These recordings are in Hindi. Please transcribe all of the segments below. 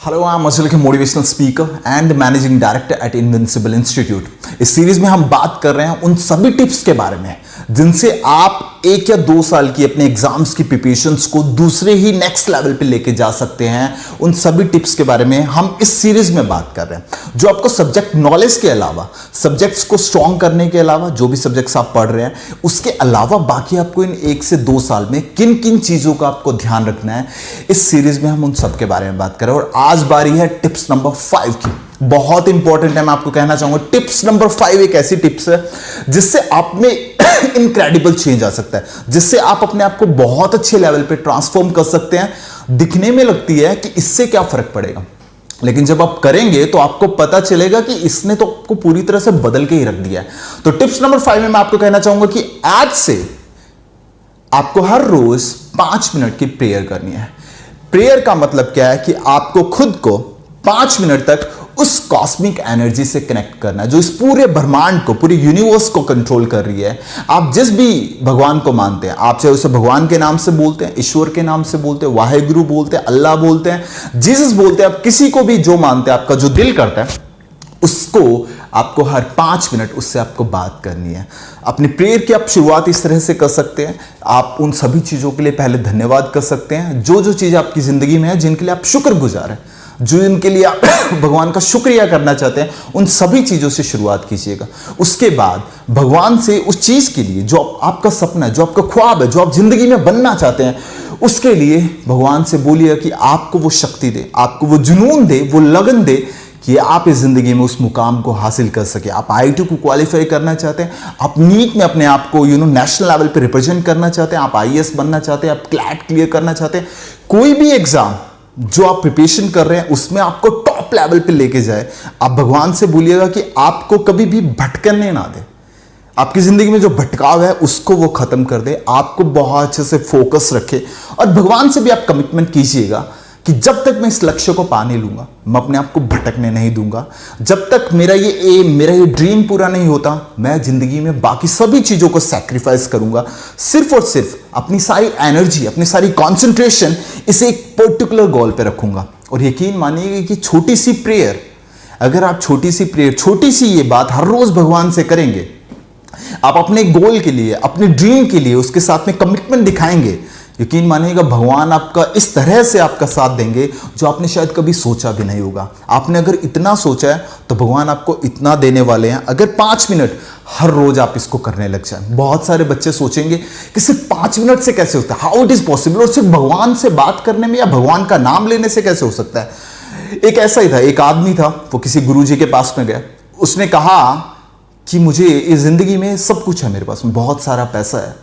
Hello, I am Ashok, motivational speaker and managing director at invincible institute. इस सीरीज में हम बात कर रहे हैं उन सभी टिप्स के बारे में जिनसे आप 1 या 2 साल की अपने एग्जाम्स की प्रिपरेशंस को दूसरे ही नेक्स्ट लेवल पे लेके जा सकते हैं। उन सभी टिप्स के बारे में हम इस सीरीज में बात कर रहे हैं, जो आपको सब्जेक्ट नॉलेज के अलावा, सब्जेक्ट्स को स्ट्रॉन्ग करने के अलावा, जो भी सब्जेक्ट्स आप पढ़ रहे हैं उसके अलावा बाकी आपको इन 1 से 2 साल में किन किन चीजों का आपको ध्यान रखना है, इस सीरीज में हम उन सब के बारे में बात कर रहे हैं। और आज बारी है टिप्स नंबर 5 की। बहुत इंपॉर्टेंट है, मैं आपको कहना चाहूंगा टिप्स नंबर 5 एक ऐसी टिप्स है जिससे आप में इनक्रेडिबल चेंज आ सकता है, जिससे आप अपने आप को बहुत अच्छे लेवल पे ट्रांसफॉर्म कर सकते हैं। दिखने में लगती है कि इससे क्या फर्क पड़ेगा, लेकिन जब आप करेंगे तो आपको पता चलेगा कि इसने तो आपको पूरी तरह से बदल के ही रख दिया है। तो टिप्स नंबर 5 में मैं आपको कहना चाहूंगा कि आज से आपको हर रोज 5 मिनट की प्रेयर करनी है। प्रेयर का मतलब क्या है कि आपको खुद को 5 मिनट तक उस कॉस्मिक एनर्जी से कनेक्ट करना है जो इस पूरे ब्रह्मांड को, पूरे यूनिवर्स को कंट्रोल कर रही है। आप जिस भी भगवान को मानते हैं, आप चाहे उसे भगवान के नाम से बोलते हैं, ईश्वर के नाम से बोलते हैं, वाहेगुरु बोलते हैं, अल्लाह बोलते हैं, जीसस बोलते हैं, आप किसी को भी जो मानते हैं, आपका जो दिल करता है उसको आपको हर 5 मिनट उससे आपको बात करनी है। अपनी प्रेयर की आप शुरुआत इस तरह से कर सकते हैं। आप उन सभी चीज़ों के लिए पहले धन्यवाद कर सकते हैं, जो जो चीज़ आपकी ज़िंदगी में है, जिनके लिए आप शुक्रगुजार हैं, जो इनके लिए आप भगवान का शुक्रिया करना चाहते हैं, उन सभी चीज़ों से शुरुआत कीजिएगा। उसके बाद भगवान से उस चीज़ के लिए जो आपका सपना है, जो आपका ख्वाब है, जो आप ज़िंदगी में बनना चाहते हैं, उसके लिए भगवान से बोलिए कि आपको वो शक्ति दे, आपको वो जुनून दे, वो लगन दे कि आप इस जिंदगी में उस मुकाम को हासिल कर सके। आप IIT को क्वालिफाई करना चाहते हैं, आप नीट में अपने आप को नेशनल लेवल पे रिप्रेजेंट करना चाहते हैं, आप IAS बनना चाहते हैं, आप क्लैट क्लियर करना चाहते हैं, कोई भी एग्जाम जो आप प्रिपरेशन कर रहे हैं उसमें आपको टॉप लेवल पे लेके जाए। आप भगवान से बोलिएगा कि आपको कभी भी भटकने ना दे, आपकी जिंदगी में जो भटकाव है उसको वो खत्म कर दे, आपको बहुत अच्छे से फोकस रखे। और भगवान से भी आप कमिटमेंट कीजिएगा कि जब तक मैं इस लक्ष्य को पाने लूंगा, मैं अपने आप को भटकने नहीं दूंगा। जब तक मेरा ये एम, मेरा ये ड्रीम पूरा नहीं होता, मैं जिंदगी में बाकी सभी चीजों को सैक्रिफाइस करूंगा। सिर्फ और सिर्फ अपनी सारी एनर्जी, अपनी सारी कंसंट्रेशन इस एक पर्टिकुलर गोल पे रखूंगा। और यकीन मानिएगा कि छोटी सी प्रेयर, अगर आप छोटी सी प्रेयर, छोटी सी ये बात हर रोज भगवान से करेंगे, आप अपने गोल के लिए, अपने ड्रीम के लिए उसके साथ में कमिटमेंट दिखाएंगे, यकीन मानिएगा भगवान आपका इस तरह से आपका साथ देंगे जो आपने शायद कभी सोचा भी नहीं होगा। आपने अगर इतना सोचा है तो भगवान आपको इतना देने वाले हैं, अगर 5 मिनट हर रोज आप इसको करने लग जाए। बहुत सारे बच्चे सोचेंगे कि सिर्फ 5 मिनट से कैसे होता है, हाउ इट इज पॉसिबल, और सिर्फ भगवान से बात करने में या भगवान का नाम लेने से कैसे हो सकता है। एक ऐसा ही था, एक आदमी था, वो किसी गुरुजी के पास में गया। उसने कहा कि मुझे इस जिंदगी में सब कुछ है, मेरे पास में बहुत सारा पैसा है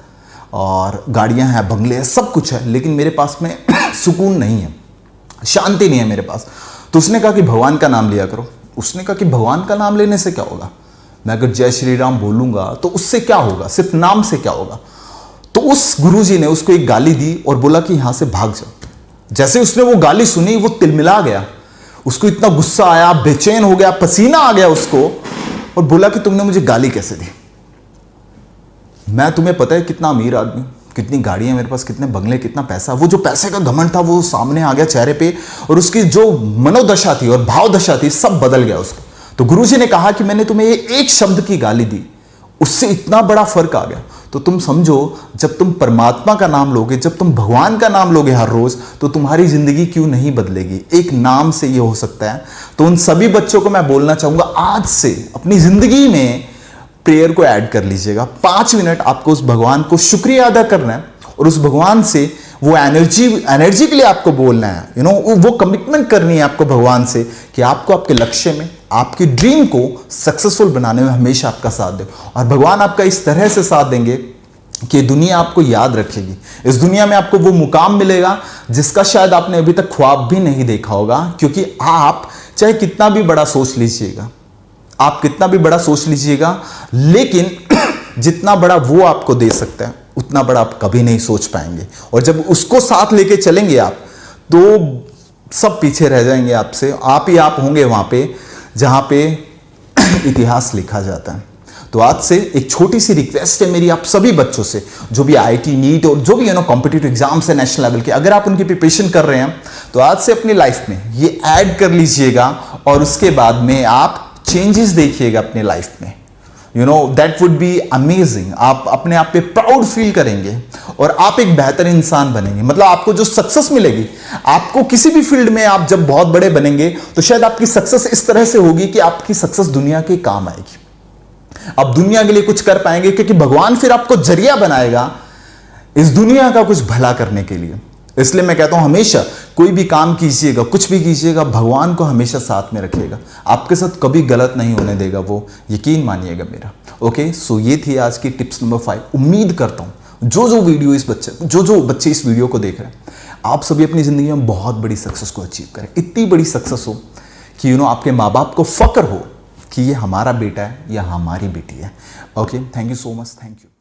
और गाड़ियां हैं, बंगले हैं, सब कुछ है, लेकिन मेरे पास में सुकून नहीं है, शांति नहीं है मेरे पास। तो उसने कहा कि भगवान का नाम लिया करो। उसने कहा कि भगवान का नाम लेने से क्या होगा, मैं अगर जय श्री राम बोलूंगा तो उससे क्या होगा, सिर्फ नाम से क्या होगा। तो उस गुरुजी ने उसको एक गाली दी और बोला कि यहां से भाग जाओ। जैसे उसने वो गाली सुनी, वो तिलमिला गया, उसको इतना गुस्सा आया, बेचैन हो गया, पसीना आ गया उसको, और बोला कि तुमने मुझे गाली कैसे दी, मैं तुम्हें पता है कितना अमीर आदमी, कितनी गाड़ियां मेरे पास, कितने बंगले, कितना पैसा। वो जो पैसे का घमंड था वो सामने आ गया चेहरे पे, और उसकी जो मनोदशा थी और भावदशा थी सब बदल गया उसको। तो गुरुजी ने कहा कि मैंने तुम्हें एक शब्द की गाली दी, उससे इतना बड़ा फर्क आ गया। तो तुम समझो, जब तुम परमात्मा का नाम लोगे, जब तुम भगवान का नाम लोगे हर रोज, तो तुम्हारी जिंदगी क्यों नहीं बदलेगी। एक नाम से ये हो सकता है। तो उन सभी बच्चों को मैं बोलना चाहूंगा, आज से अपनी जिंदगी में प्रेयर को ऐड कर लीजिएगा। 5 मिनट आपको उस भगवान को शुक्रिया अदा करना है और उस भगवान से वो एनर्जी के लिए आपको बोलना है, वो कमिटमेंट करनी है आपको भगवान से कि आपको आपके लक्ष्य में, आपके ड्रीम को सक्सेसफुल बनाने में हमेशा आपका साथ दे। और भगवान आपका इस तरह से साथ देंगे कि दुनिया आपको याद रखेगी। इस दुनिया में आपको वो मुकाम मिलेगा जिसका शायद आपने अभी तक ख्वाब भी नहीं देखा होगा, क्योंकि आप चाहे कितना भी बड़ा सोच लीजिएगा, आप कितना भी बड़ा सोच लीजिएगा, लेकिन जितना बड़ा वो आपको दे सकता है उतना बड़ा आप कभी नहीं सोच पाएंगे। और जब उसको साथ लेके चलेंगे आप, तो सब पीछे रह जाएंगे आपसे। आप ही आप होंगे वहां पे जहां पे इतिहास लिखा जाता है। तो आज से एक छोटी सी रिक्वेस्ट है मेरी आप सभी बच्चों से, जो भी IIT, नीट और जो भी कॉम्पिटिटिव एग्जाम्स है नेशनल लेवल के, अगर आप उनकी प्रिपरेशन कर रहे हैं तो आज से अपनी लाइफ में ये ऐड कर लीजिएगा और उसके बाद में आप चेंजेस देखिएगा अपने लाइफ में। You know that would be amazing. आप अपने आप पे प्राउड फील करेंगे और आप एक बेहतर इंसान बनेंगे। मतलब आपको जो सक्सेस मिलेगी, आपको किसी भी फील्ड में आप जब बहुत बड़े बनेंगे तो शायद आपकी सक्सेस इस तरह से होगी कि आपकी सक्सेस दुनिया के काम आएगी। आप दुनिया के लिए कुछ कर पाएंगे क्योंकि भगवान फिर आपको जरिया बनाएगा इस दुनिया का कुछ भला करने के लिए। इसलिए मैं कहता हूं हमेशा कोई भी काम कीजिएगा, कुछ भी कीजिएगा, भगवान को हमेशा साथ में रखिएगा। आपके साथ कभी गलत नहीं होने देगा वो, यकीन मानिएगा मेरा। ओके, सो ये थी आज की टिप्स नंबर 5। उम्मीद करता हूं जो बच्चे इस वीडियो को देख रहे हैं, आप सभी अपनी जिंदगी में बहुत बड़ी सक्सेस को अचीव करें। इतनी बड़ी सक्सेस हो कि आपके माँ बाप को फक्र हो कि ये हमारा बेटा है या हमारी बेटी है। Okay, thank you so much, thank you.